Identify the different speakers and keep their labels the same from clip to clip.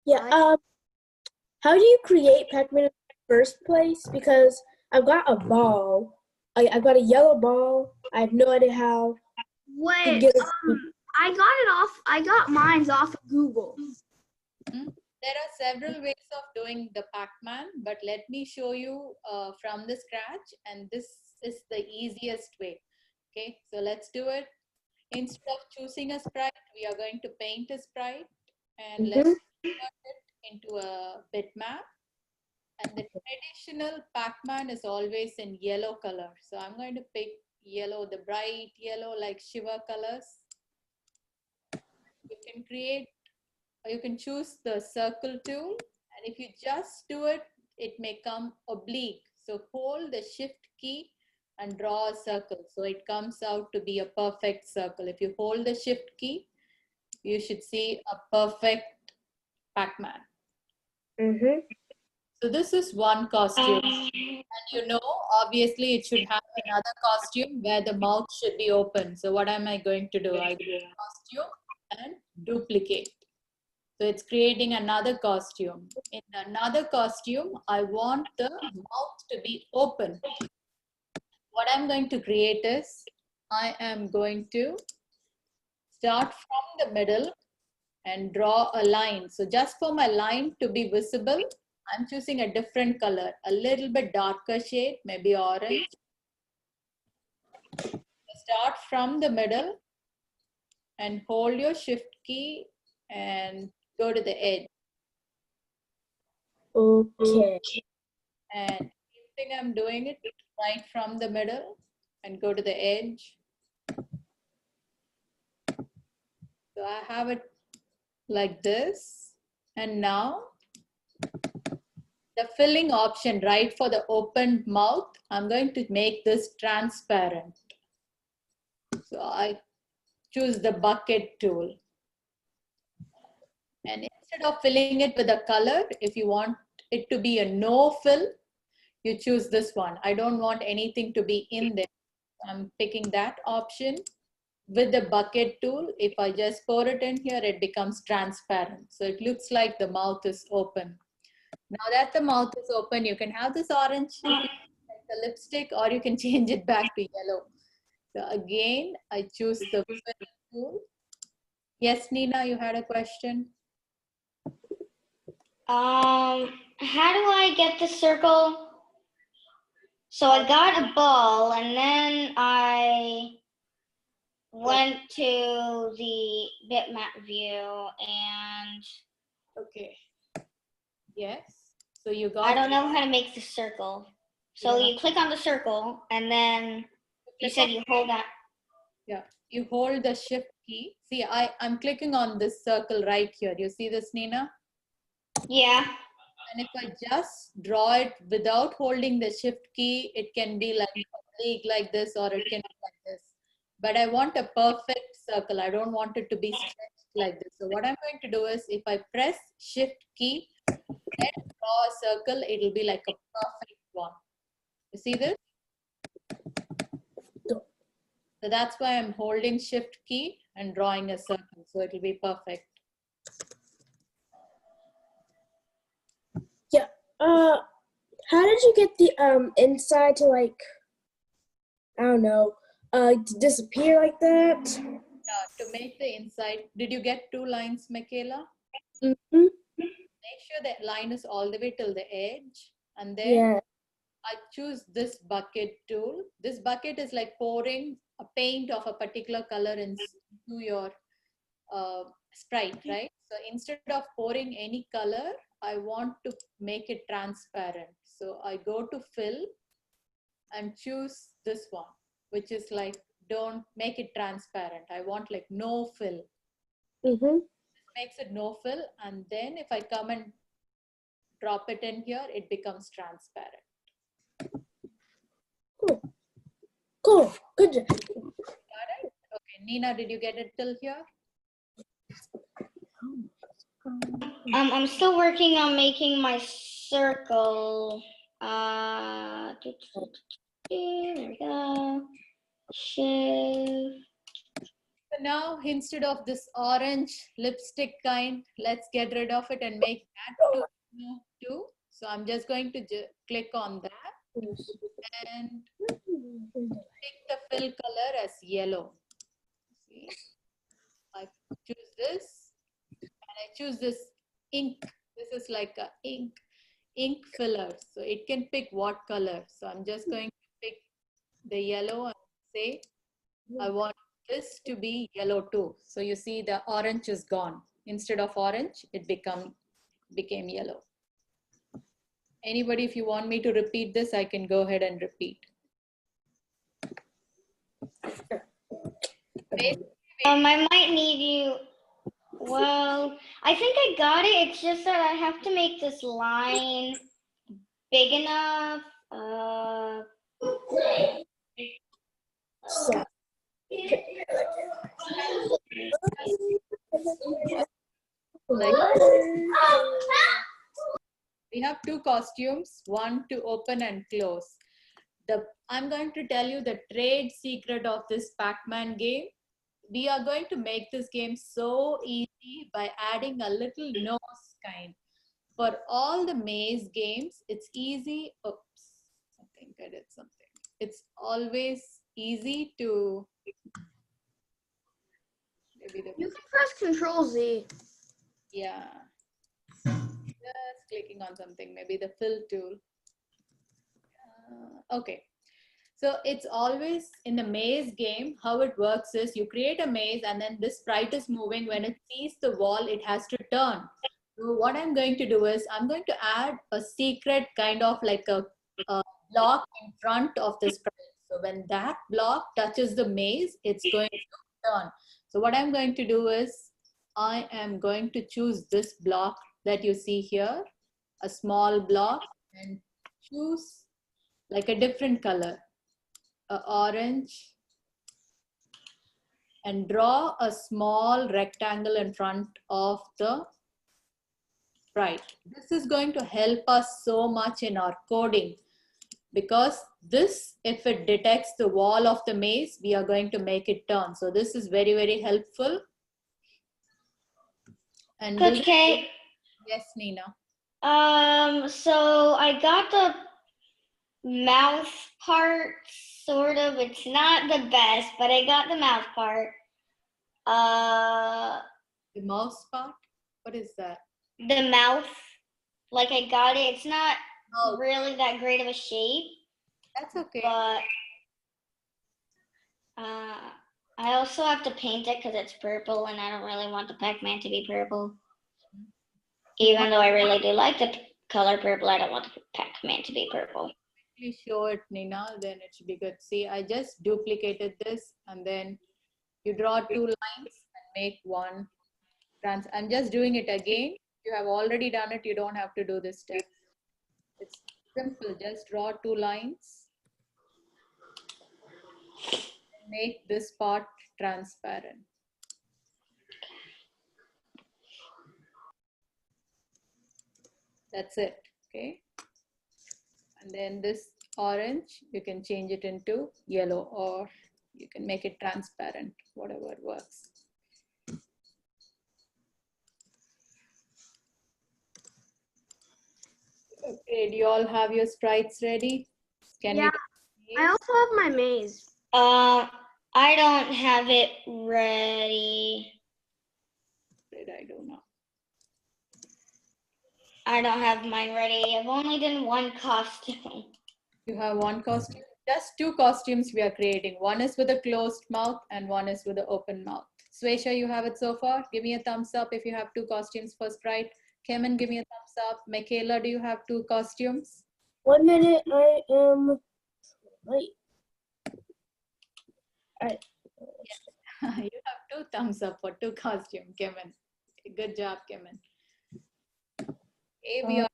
Speaker 1: Yeah. How do you create PacMan in the first place? Because I've got a ball. I've got a yellow ball. I have no idea how to
Speaker 2: Wait,
Speaker 1: get it.
Speaker 2: I got mine off of Google.
Speaker 3: There are several ways of doing the PacMan, but let me show you from the scratch, and this is the easiest way. Okay, so let's do it. Instead of choosing a sprite, we are going to paint a sprite, and let's convert it into a bitmap. And the traditional PacMan is always in yellow color. So I'm going to pick yellow, the bright yellow like Shiva colors. You can create, or you can choose the circle tool. And if you just do it, it may come oblique. So hold the shift key and draw a circle. So it comes out to be a perfect circle. If you hold the shift key, you should see a perfect PacMan. So this is one costume. And you know, obviously it should have another costume where the mouth should be open. So what am I going to do? I go to costume and duplicate. So it's creating another costume. In another costume, I want the mouth to be open. What I'm going to create is, I am going to start from the middle and draw a line. So just for my line to be visible, I'm choosing a different color, a little bit darker shade, maybe orange. Start from the middle and hold your shift key and go to the edge.
Speaker 1: Okay.
Speaker 3: And same thing, I'm doing it right from the middle and go to the edge. So I have it like this. And now the filling option, right, for the opened mouth, I'm going to make this transparent. So I choose the bucket tool. And instead of filling it with a color, if you want it to be a no fill, you choose this one. I don't want anything to be in there. I'm picking that option. With the bucket tool, if I just pour it in here, it becomes transparent. So it looks like the mouth is open. Now that the mouth is open, you can have this orange like the lipstick, or you can change it back to yellow. So again, I choose the fill tool. Yes, Nina, you had a question?
Speaker 4: How do I get the circle? So I got a ball and then I went to the bitmap view and
Speaker 3: okay. Yes. So you got.
Speaker 4: I don't know how to make the circle. So you click on the circle and then you said you hold that.
Speaker 3: Yeah, you hold the shift key. See, I'm clicking on this circle right here. You see this, Nina?
Speaker 4: Yeah.
Speaker 3: And if I just draw it without holding the shift key, it can be like this, or it can be like this. But I want a perfect circle. I don't want it to be stretched like this. So what I'm going to do is, if I press shift key and draw a circle, it will be like a perfect one. You see this? So that's why I'm holding shift key and drawing a circle. So it will be perfect.
Speaker 1: Yeah. How did you get the inside to, like, I don't know, to disappear like that?
Speaker 3: To make the inside, did you get 2 lines, Michaela?
Speaker 1: Mm-hmm.
Speaker 3: Make sure that line is all the way till the edge, and then
Speaker 1: Yeah.
Speaker 3: I choose this bucket tool. This bucket is like pouring a paint of a particular color into your sprite, right? So instead of pouring any color, I want to make it transparent. So I go to fill and choose this one, which is like, don't make it transparent. I want like no fill.
Speaker 1: Mm-hmm.
Speaker 3: This makes it no fill. And then if I come and drop it in here, it becomes transparent.
Speaker 1: Cool. Cool. Good job.
Speaker 3: Got it? Okay, Nina, did you get it till here?
Speaker 4: I'm still working on making my circle. There we go. Shift.
Speaker 3: So now, instead of this orange lipstick kind, let's get rid of it and make that too. So I'm just going to click on that and pick the fill color as yellow. See, I choose this and I choose this ink. This is like a ink filler. So it can pick what color. So I'm just going to pick the yellow and say, I want this to be yellow too. So you see the orange is gone. Instead of orange, it became yellow. Anybody, if you want me to repeat this, I can go ahead and repeat.
Speaker 4: I might need you. Well, I think I got it. It's just that I have to make this line big enough.
Speaker 1: So,
Speaker 3: Like, we have two costumes, one to open and close. I'm going to tell you the trade secret of this PacMan game. We are going to make this game so easy by adding a little nose kind. For all the maze games, it's easy. Oops, I think I did something. It's always easy to. Maybe
Speaker 2: You can press Control Z.
Speaker 3: Yeah. Just clicking on something, maybe the fill tool. Okay. So it's always in the maze game, how it works is you create a maze and then this sprite is moving. When it sees the wall, it has to turn. So what I'm going to do is I'm going to add a secret kind of like a block in front of the sprite. So when that block touches the maze, it's going to turn. So what I'm going to do is I am going to choose this block that you see here, a small block, and choose like a different color. Orange, and draw a small rectangle in front of the sprite. This is going to help us so much in our coding because this, if it detects the wall of the maze, we are going to make it turn. So this is very, very helpful. And
Speaker 4: Coach K.
Speaker 3: Yes, Nina.
Speaker 4: So I got the mouth part, sort of. It's not the best, but I got the mouth part.
Speaker 3: The mouse part? What is that?
Speaker 4: The mouth, like I got it. It's not really that great of a shape.
Speaker 3: That's okay.
Speaker 4: But I also have to paint it because it's purple, and I don't really want the PacMan to be purple. Even though I really do like the color purple, I don't want the PacMan to be purple.
Speaker 3: Please show it, Nina, then it should be good. See, I just duplicated this and then you draw two lines and make one. I'm just doing it again. You have already done it. You don't have to do this step. It's simple. Just draw two lines. Make this part transparent. That's it. Okay. And then this orange, you can change it into yellow or you can make it transparent, whatever works. Okay, do you all have your sprites ready?
Speaker 2: Yeah, I also have my maze.
Speaker 4: I don't have it ready.
Speaker 3: What did I do now?
Speaker 4: I don't have mine ready. I've only done one costume.
Speaker 3: You have one costume? Just two costumes we are creating. One is with a closed mouth and one is with an open mouth. Swesha, you have it so far? Give me a thumbs up if you have two costumes for sprite. Kemen, give me a thumbs up. Michaela, do you have two costumes?
Speaker 1: 1 minute, I am late. All right.
Speaker 3: You have two thumbs up for two costumes, Kemen. Good job, Kemen. Okay, we are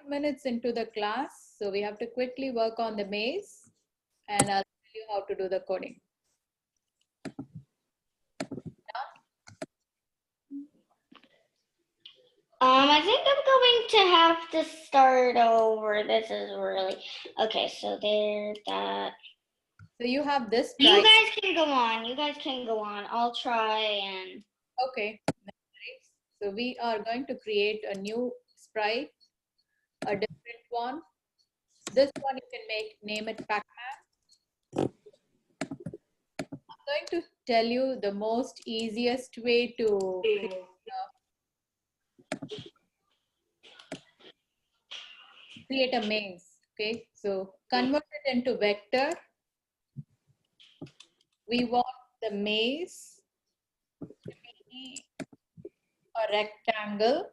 Speaker 3: 5 minutes into the class, so we have to quickly work on the maze and I'll tell you how to do the coding.
Speaker 4: I think I'm going to have to start over. This is really okay. So there's that.
Speaker 3: So you have this
Speaker 4: You
Speaker 3: sprite.
Speaker 4: guys can go on. You guys can go on. I'll try and.
Speaker 3: Okay. No worries. So we are going to create a new sprite, a different one. This one you can name it PacMan. I'm going to tell you the most easiest way to create a maze. Okay, so convert it into vector. We want the maze to be a rectangle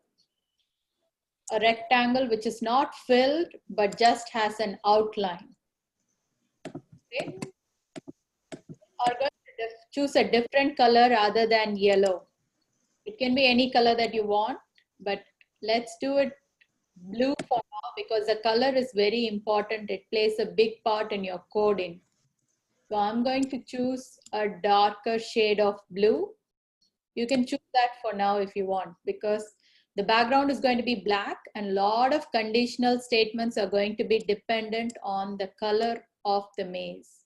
Speaker 3: which is not filled but just has an outline. Okay, are going to choose a different color other than yellow. It can be any color that you want, but let's do it blue for now because the color is very important. It plays a big part in your coding. So I'm going to choose a darker shade of blue. You can choose that for now if you want, because the background is going to be black and a lot of conditional statements are going to be dependent on the color of the maze.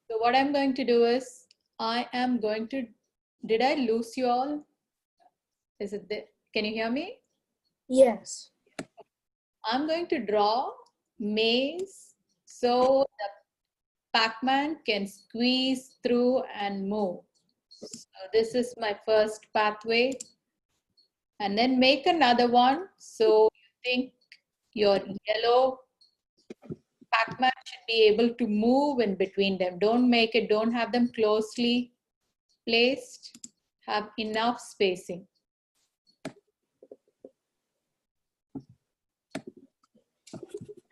Speaker 3: So what I'm going to do is, did I lose you all? Is it there? Can you hear me?
Speaker 1: Yes.
Speaker 3: I'm going to draw maze so the PacMan can squeeze through and move. So this is my first pathway. And then make another one. So you think your yellow PacMan should be able to move in between them. Don't have them closely placed. Have enough spacing.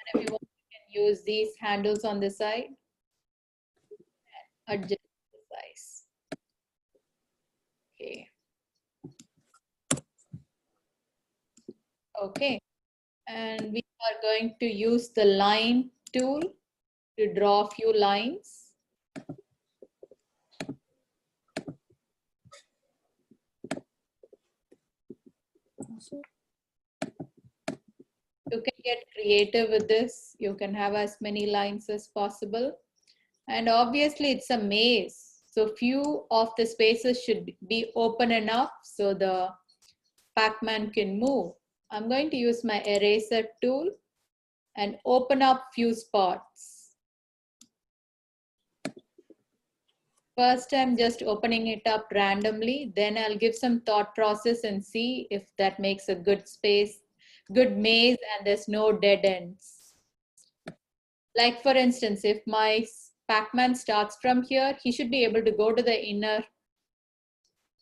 Speaker 3: And if you want, you can use these handles on the side and adjust the size. Okay. Okay. And we are going to use the line tool to draw a few lines. You can get creative with this. You can have as many lines as possible. And obviously it's a maze. So few of the spaces should be open enough so the PacMan can move. I'm going to use my eraser tool and open up few spots. First, I'm just opening it up randomly. Then I'll give some thought process and see if that makes a good space, good maze, and there's no dead ends. Like for instance, if my PacMan starts from here, he should be able to go to the inner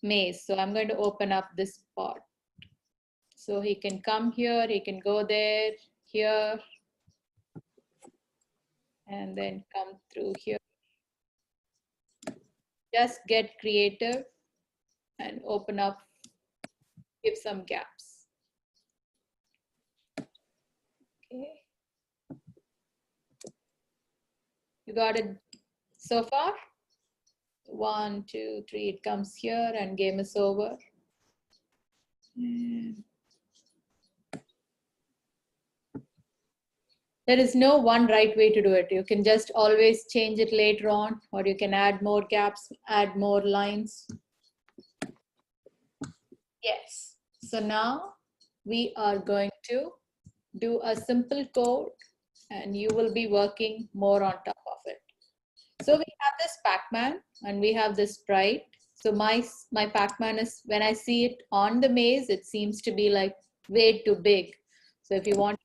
Speaker 3: maze. So I'm going to open up this spot. So he can come here, he can go there, here, and then come through here. Just get creative and open up, give some gaps. Okay. You got it so far? 1, 2, 3, it comes here and game is over. There is no one right way to do it. You can just always change it later on, or you can add more gaps, add more lines. Yes. So now we are going to do a simple code and you will be working more on top of it. So we have this PacMan and we have this sprite. So my PacMan is, when I see it on the maze, it seems to be like way too big. So if you want to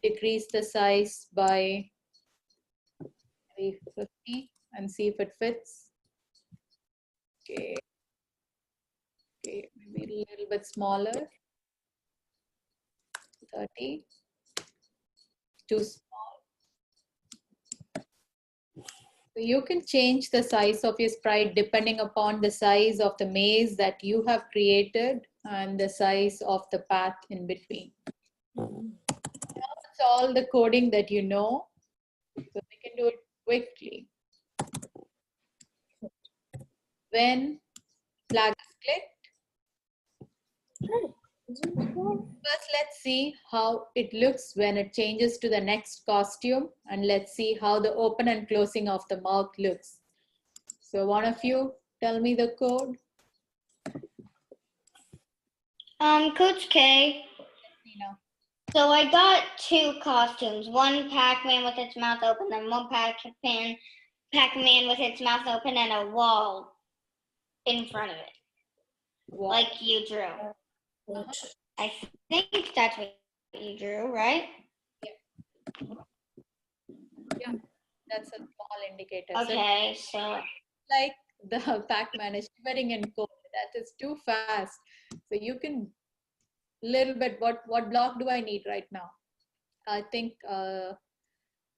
Speaker 3: decrease the size by maybe 50 and see if it fits. Okay. Okay, maybe a little bit smaller. 30. Too small. So you can change the size of your sprite depending upon the size of the maze that you have created and the size of the path in between. That's all the coding that you know. So we can do it quickly. When flag is clicked, First, let's see how it looks when it changes to the next costume, and let's see how the open and closing of the mouth looks. So one of you tell me the code.
Speaker 4: Coach K.
Speaker 3: Nina.
Speaker 4: So I got 2 costumes. One Pac-Man with its mouth open, and one Pac-Man with its mouth open and a wall in front of it,
Speaker 3: Wow.
Speaker 4: like you drew. I think that's what you drew, right?
Speaker 3: Yeah, that's a small indicator.
Speaker 4: Okay, so
Speaker 3: like the PacMan is shivering in cold. That is too fast. So you can little bit. What block do I need right now? I think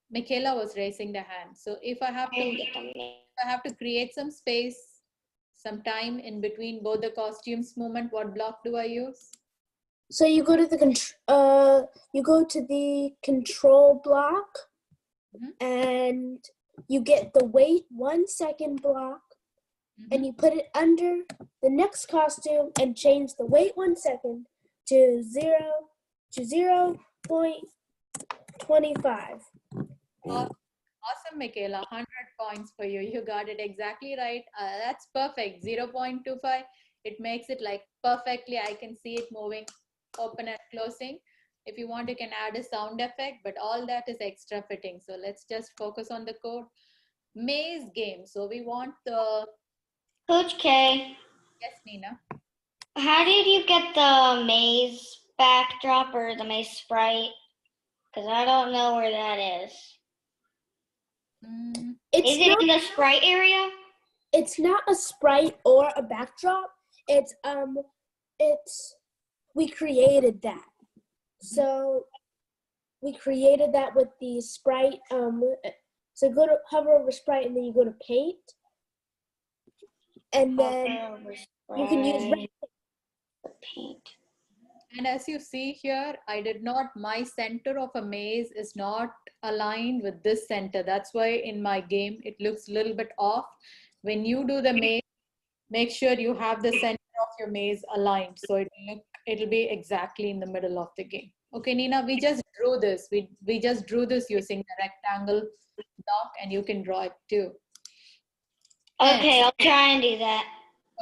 Speaker 3: Michaela was raising the hand. So if I have to create some space, some time in between both the costumes movement, what block do I use?
Speaker 1: So you go to the control block, and you get the wait 1 second block, and you put it under the next costume and change the wait 1 second to 0.25.
Speaker 3: Awesome, Michaela. 100 points for you. You got it exactly right. That's perfect. 0.25. It makes it like perfectly. I can see it moving, open and closing. If you want, you can add a sound effect, but all that is extra fitting. So let's just focus on the code. Maze game. So we want the...
Speaker 4: Coach K.
Speaker 3: Yes, Nina.
Speaker 4: How did you get the maze backdrop or the maze sprite? Because I don't know where that is. Is it in the sprite area?
Speaker 1: It's not a sprite or a backdrop. We created that. So we created that with the sprite. So go to hover over sprite, and then you go to paint, and then you can use
Speaker 4: paint.
Speaker 3: And as you see here, my center of a maze is not aligned with this center. That's why in my game, it looks a little bit off. When you do the maze, make sure you have the center of your maze aligned. So it'll be exactly in the middle of the game. Okay, Nina, we just drew this. We just drew this using the rectangle block, and you can draw it too.
Speaker 4: Okay, I'll try and do that.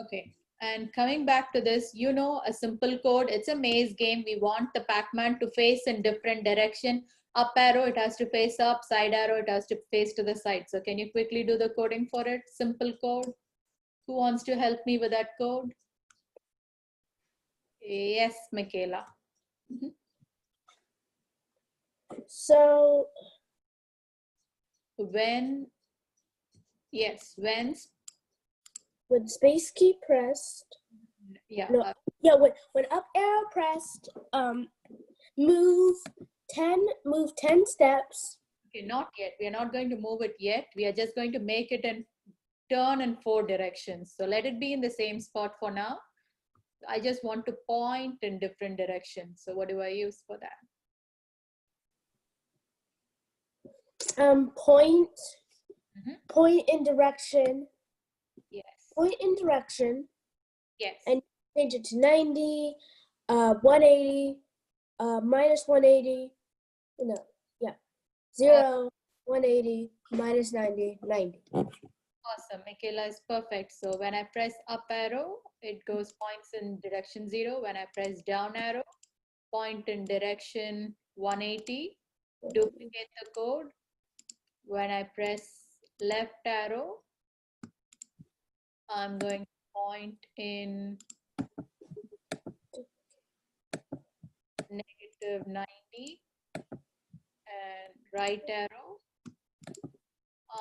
Speaker 3: Okay. And coming back to this, a simple code. It's a maze game. We want the Pac-Man to face in different direction. Up arrow, it has to face up. Side arrow, it has to face to the side. So can you quickly do the coding for it? Simple code. Who wants to help me with that code? Yes, Michaela.
Speaker 1: So
Speaker 3: when
Speaker 1: with space key pressed, when up arrow pressed, move 10 steps.
Speaker 3: Okay, not yet. We are not going to move it yet. We are just going to make it and turn in 4 directions. So let it be in the same spot for now. I just want to point in different directions. So what do I use for that?
Speaker 1: Point in direction.
Speaker 3: Yes.
Speaker 1: Point in direction.
Speaker 3: Yes.
Speaker 1: And change it to 90, 180, minus 180. No, yeah. 0, 180, minus 90, 90.
Speaker 3: Awesome. Michaela is perfect. So when I press up arrow, it points in direction 0. When I press down arrow, point in direction 180. Duplicate the code. When I press left arrow, I'm going to point in negative 90. And right arrow,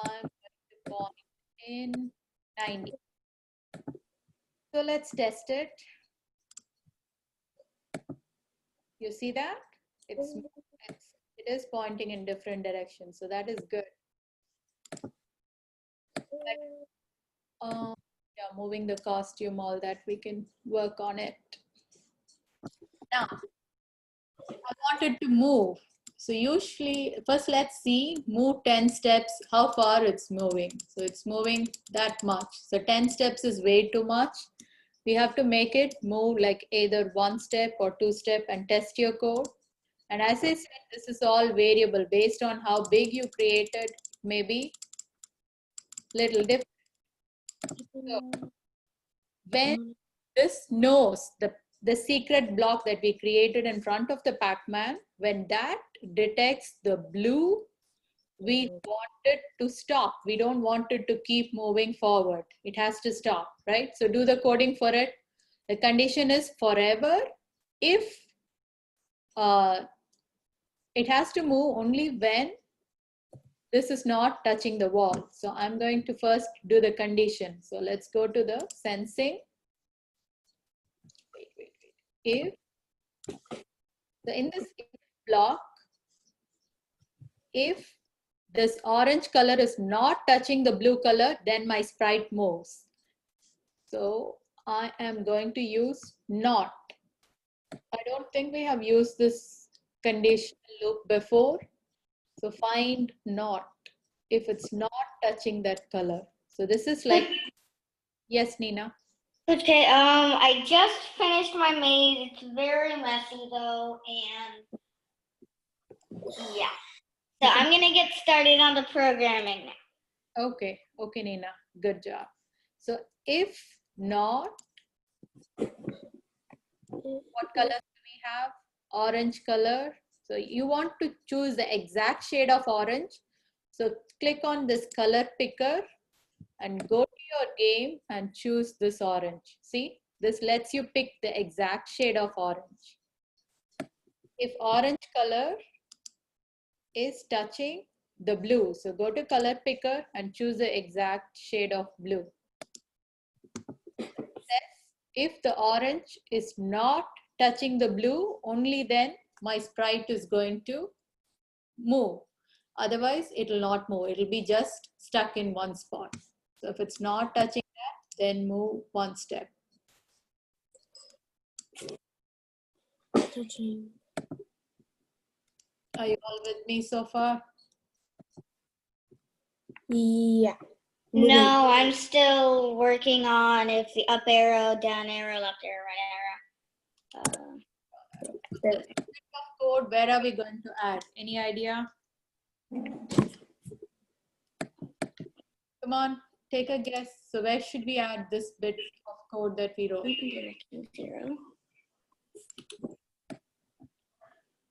Speaker 3: I'm going to point in 90. So let's test it. You see that? It is pointing in different directions. So that is good. Moving the costume, all that, we can work on it. Now, I wanted to move. So usually, first let's see, move 10 steps, how far it's moving. So it's moving that much. So 10 steps is way too much. We have to make it move like either 1 step or 2 step and test your code. And as I said, this is all variable based on how big you created, maybe little different. So when this knows the secret block that we created in front of the PacMan, when that detects the blue, we want it to stop. We don't want it to keep moving forward. It has to stop, right? So do the coding for it. The condition is forever if it has to move only when this is not touching the wall. So I'm going to first do the condition. So let's go to the sensing. If, so in this block, if this orange color is not touching the blue color, then my sprite moves. So I am going to use not. I don't think we have used this conditional loop before. So find not if it's not touching that color. So this is like, yes, Nina.
Speaker 4: Okay, I just finished my maze. It's very messy though, and yeah. So I'm gonna get started on the programming now.
Speaker 3: Okay, okay, Nina, good job. So if not, what colors do we have? Orange color. So you want to choose the exact shade of orange. So click on this color picker and go to your game and choose this orange. See, this lets you pick the exact shade of orange. If orange color is touching the blue, so go to color picker and choose the exact shade of blue. If the orange is not touching the blue, only then my sprite is going to move. Otherwise, it will not move. It will be just stuck in one spot. So if it's not touching that, then move 1 step.
Speaker 1: Touching.
Speaker 3: Are you all with me so far?
Speaker 1: Yeah.
Speaker 4: No, I'm still working on if the up arrow, down arrow, left arrow, right arrow.
Speaker 3: Code, where are we going to add? Any idea? Come on, take a guess. So where should we add this bit of code that we wrote?
Speaker 4: Zero.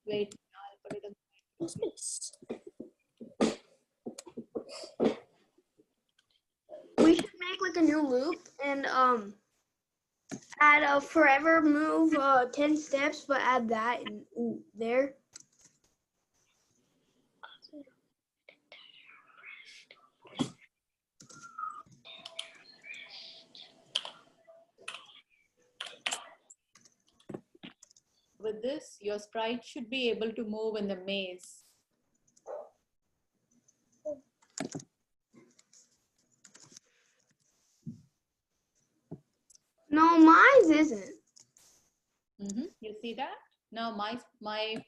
Speaker 3: Wait, I'll put it in.
Speaker 1: What's this?
Speaker 2: We should make like a new loop and add a forever move 10 steps, but add that in there.
Speaker 3: With this, your sprite should be able to move in the maze.
Speaker 2: No, mine isn't.
Speaker 3: You see that? Now my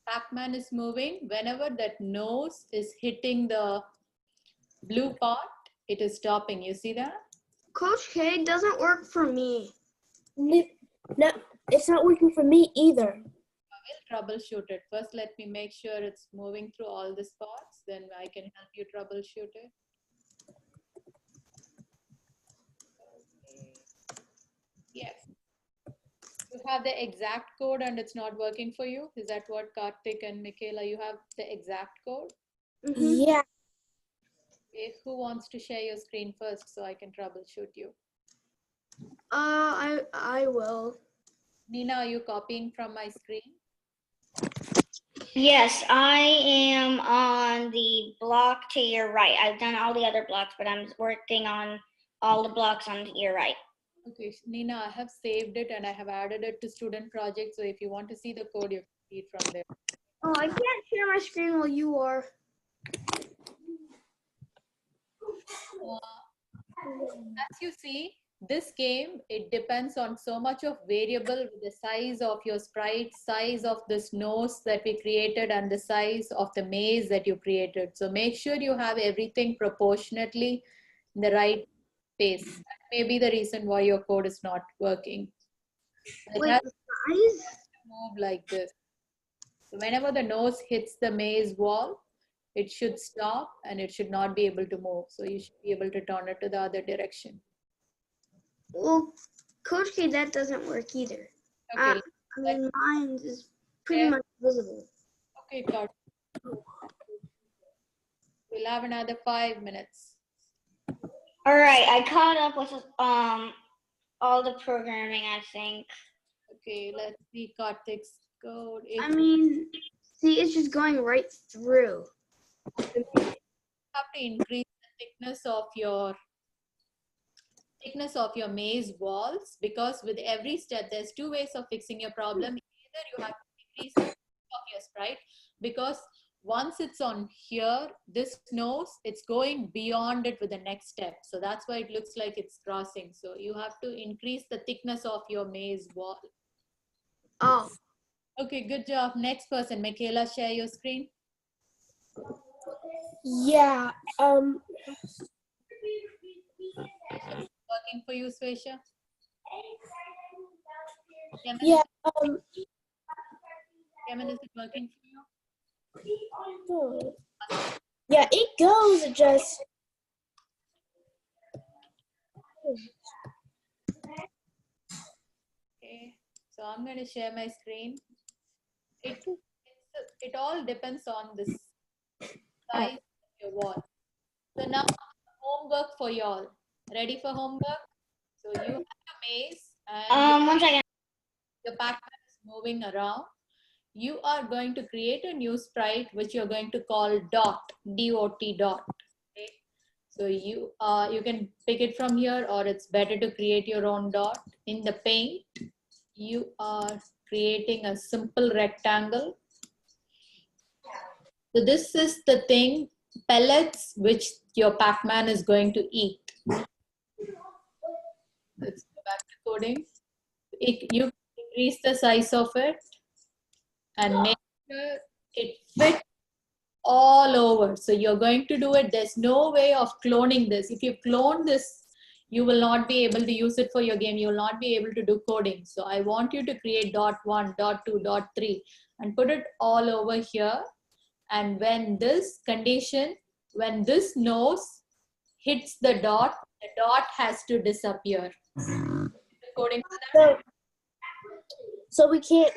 Speaker 3: PacMan is moving. Whenever that nose is hitting the blue part, it is stopping. You see that?
Speaker 2: Coach K doesn't work for me.
Speaker 1: No, it's not working for me either.
Speaker 3: I will troubleshoot it. First, let me make sure it's moving through all the spots. Then I can help you troubleshoot it. Yes. You have the exact code and it's not working for you? Is that what Karthik and Michaela, you have the exact code?
Speaker 1: Yeah.
Speaker 3: Okay, who wants to share your screen first so I can troubleshoot you?
Speaker 2: I will.
Speaker 3: Nina, are you copying from my screen?
Speaker 4: Yes, I am on the block to your right. I've done all the other blocks, but I'm working on all the blocks on your right.
Speaker 3: Okay, Nina, I have saved it and I have added it to student project. So if you want to see the code, you can see it from there.
Speaker 2: Oh, I can't share my screen while you are.
Speaker 3: As you see, this game, it depends on so much of variable with the size of your sprite, size of this nose that we created and the size of the maze that you created. So make sure you have everything proportionately in the right space. That may be the reason why your code is not working. It
Speaker 2: Wait,
Speaker 3: has
Speaker 2: the size?
Speaker 3: to move like this. So whenever the nose hits the maze wall, it should stop and it should not be able to move. So you should be able to turn it to the other direction.
Speaker 2: Well, Coach K, that doesn't work either.
Speaker 3: Okay.
Speaker 2: I mean, mine is pretty much visible.
Speaker 3: Okay, cut. We'll have another 5 minutes.
Speaker 4: All right, I caught up with all the programming, I think.
Speaker 3: Okay, let's see Karthik's code.
Speaker 2: I mean, see, it's just going right through.
Speaker 3: You have to increase the thickness of your maze walls, because with every step there's two ways of fixing your problem. Either you have to increase the thickness of your sprite, because once it's on here, this nose, it's going beyond it with the next step. So that's why it looks like it's crossing. So you have to increase the thickness of your maze wall.
Speaker 2: Oh.
Speaker 3: Okay, good job. Next person. Michaela, share your screen.
Speaker 1: Yeah.
Speaker 3: Working for you, Swesha?
Speaker 1: Yeah.
Speaker 3: Kemen, is it working for you?
Speaker 1: Yeah, it goes. It just.
Speaker 3: Okay, so I'm going to share my screen. It all depends on this size of your wall. So now homework for y'all. Ready for homework? So you have a maze and
Speaker 4: 1 second.
Speaker 3: your PacMan is moving around. You are going to create a new sprite which you're going to call dot, D-O-T dot. Okay? So you can pick it from here, or it's better to create your own dot. In the paint, you are creating a simple rectangle. So this is the thing, pellets, which your PacMan is going to eat. Let's go back to coding. You increase the size of it and make sure it fits all over. So you're going to do it. There's no way of cloning this. If you clone this, you will not be able to use it for your game. You will not be able to do coding. So I want you to create dot 1, dot 2, dot 3 and put it all over here. And when this condition, when this nose hits the dot has to disappear. Coding for that?
Speaker 1: So we can't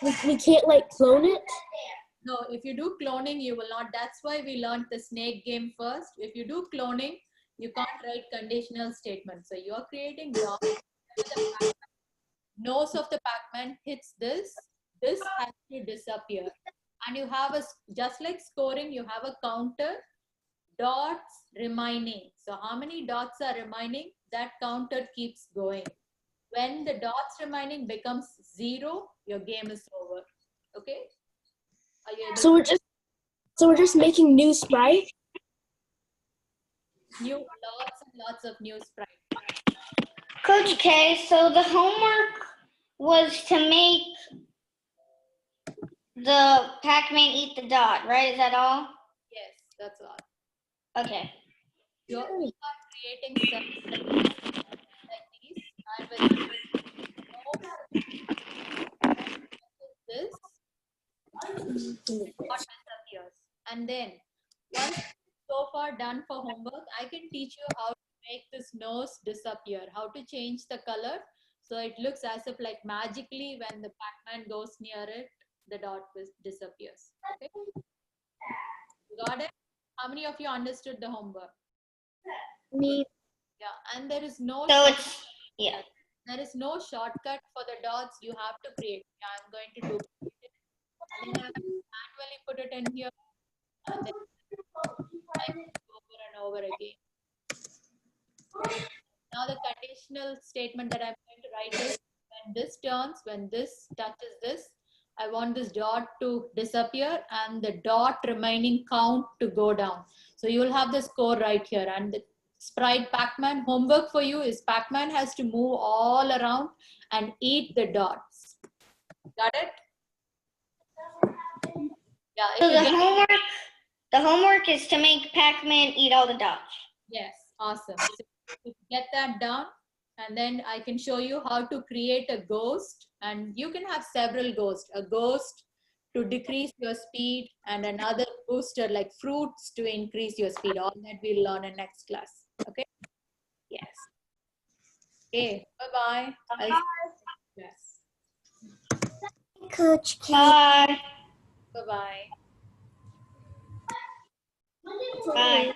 Speaker 1: we can't clone it.
Speaker 3: No, if you do cloning, you will not. That's why we learned the snake game first. If you do cloning, you can't write conditional statements. So you're creating dot. The nose of the PacMan hits this has to disappear. And you have just like scoring, you have a counter, dots remaining. So how many dots are remaining? That counter keeps going. When the dots remaining becomes 0, your game is over. Okay? Are you able
Speaker 1: So we're just making new sprite.
Speaker 3: Lots and lots of new sprites.
Speaker 4: Coach K, so the homework was to make the PacMan eat the dot, right? Is that all?
Speaker 3: Yes, that's all.
Speaker 4: Okay.
Speaker 3: You are creating cells like these, and with this, what disappears. And then, once so far done for homework, I can teach you how to make this nose disappear, how to change the color so it looks as if like magically when the PacMan goes near it, the dot disappears. Okay? Got it? How many of you understood the homework?
Speaker 2: Me.
Speaker 3: Yeah, and there is no
Speaker 4: So it's, yeah.
Speaker 3: There is no shortcut for the dots. You have to create. I'm going to do it. And then I have to manually put it in here, and then over and over again. Now the conditional statement that I'm going to write is when this turns, when this touches this, I want this dot to disappear and the dot remaining count to go down. So you will have the score right here. And the sprite PacMan homework for you is PacMan has to move all around and eat the dots. Got it? Yeah.
Speaker 4: So the homework is to make PacMan eat all the dots.
Speaker 3: Yes, awesome. So Get that down, and then I can show you how to create a ghost, and you can have several ghosts. A ghost to decrease your speed, and another booster like fruits to increase your speed. All that we'll learn in next class. Okay? Yes. Okay. Bye-bye. Yes.
Speaker 1: Coach K.
Speaker 4: Bye.
Speaker 3: Bye-bye.
Speaker 4: Bye.